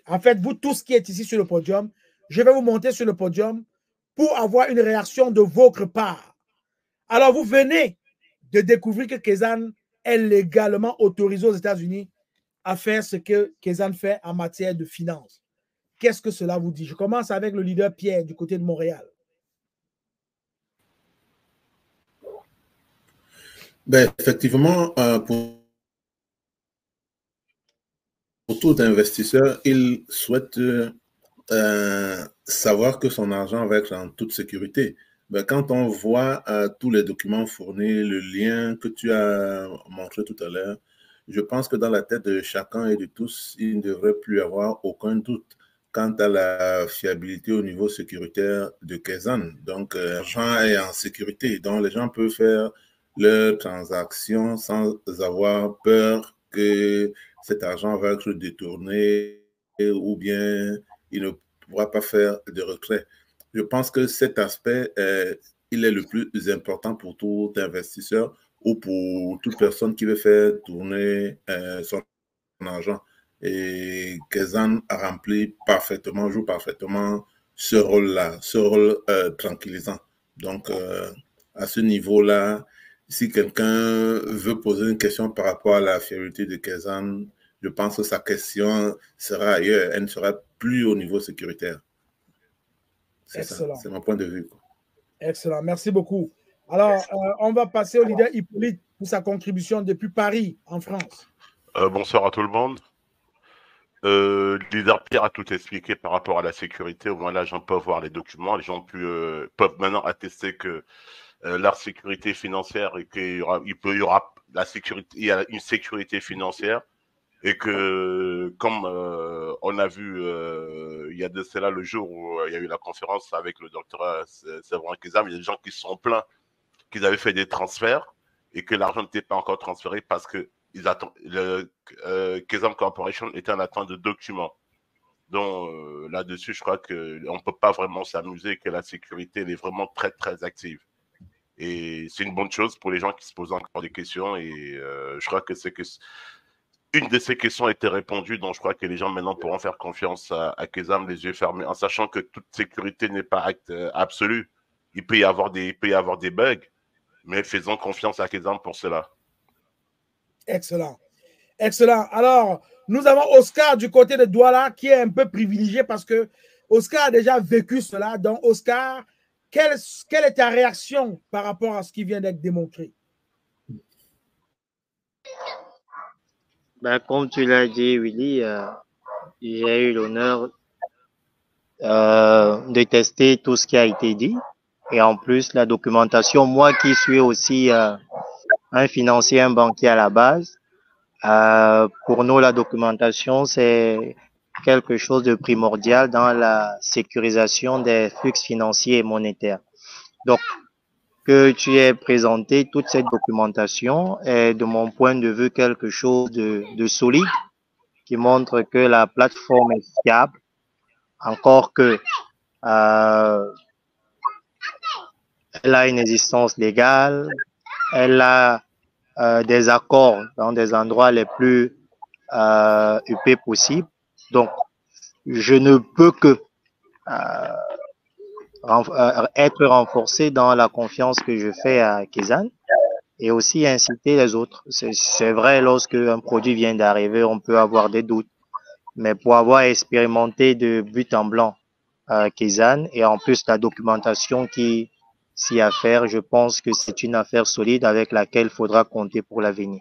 En fait, vous tous qui êtes ici sur le podium, je vais vous monter sur le podium pour avoir une réaction de votre part. Alors, vous venez de découvrir que Kezan est légalement autorisé aux États-Unis à faire ce que Kezan fait en matière de finances. Qu'est-ce que cela vous dit? Je commence avec le leader Pierre du côté de Montréal. Ben, effectivement, pour tout investisseur, il souhaite savoir que son argent va être en toute sécurité. Ben, quand on voit tous les documents fournis, le lien que tu as montré tout à l'heure, je pense que dans la tête de chacun et de tous, il ne devrait plus avoir aucun doute quant à la fiabilité au niveau sécuritaire de Kezan. Donc, l'argent est en sécurité. Donc, les gens peuvent faire leurs transactions sans avoir peur que cet argent va être détourné ou bien il ne pourra pas faire de retrait. Je pense que cet aspect, il est le plus important pour tout investisseur ou pour toute personne qui veut faire tourner son argent. Et Kezan a rempli parfaitement, joue parfaitement ce rôle-là, ce rôle tranquillisant. Donc, à ce niveau-là, si quelqu'un veut poser une question par rapport à la fiabilité de Kezan, je pense que sa question sera ailleurs. Elle ne sera plus au niveau sécuritaire. C'est ça, c'est mon point de vue. Excellent, merci beaucoup. Alors, on va passer au leader Hippolyte pour sa contribution depuis Paris, en France. Bonsoir à tout le monde. Le leader Pierre a tout expliqué par rapport à la sécurité. Au moins, là, les gens peuvent voir les documents. Les gens peuvent maintenant attester que leur sécurité financière et qu'il y aura, il y aura la sécurité, il y a une sécurité financière et que, comme on a vu il y a de cela le jour où il y a eu la conférence avec le docteur Séverin Kezam, il y a des gens qui se sont plaints qu'ils avaient fait des transferts et que l'argent n'était pas encore transféré parce que Kezam Corporation était en attente de documents. Donc là-dessus, je crois qu'on ne peut pas vraiment s'amuser, que la sécurité elle est vraiment très, très active. Et c'est une bonne chose pour les gens qui se posent encore des questions. Et je crois que une de ces questions a été répondue, donc je crois que les gens maintenant pourront faire confiance à Kezam les yeux fermés, en sachant que toute sécurité n'est pas absolue. Il peut y avoir des bugs, mais faisons confiance à Kezam pour cela. Excellent. Excellent. Alors, nous avons Oscar du côté de Douala qui est un peu privilégié parce que Oscar a déjà vécu cela. Donc, Oscar, quelle est ta réaction par rapport à ce qui vient d'être démontré? Ben, comme tu l'as dit, Willy, j'ai eu l'honneur de tester tout ce qui a été dit. Et en plus, la documentation, moi qui suis aussi un financier, un banquier à la base, pour nous, la documentation, c'est quelque chose de primordial dans la sécurisation des flux financiers et monétaires. Donc, que tu aies présenté toute cette documentation est, de mon point de vue, quelque chose de solide qui montre que la plateforme est fiable, encore que elle a une existence légale, elle a des accords dans des endroits les plus huppés possibles. Donc, je ne peux que être renforcé dans la confiance que je fais à Kezan et aussi inciter les autres. C'est vrai, lorsque un produit vient d'arriver, on peut avoir des doutes. Mais pour avoir expérimenté de but en blanc Kezan et en plus la documentation qui s'y a à faire, je pense que c'est une affaire solide avec laquelle il faudra compter pour l'avenir.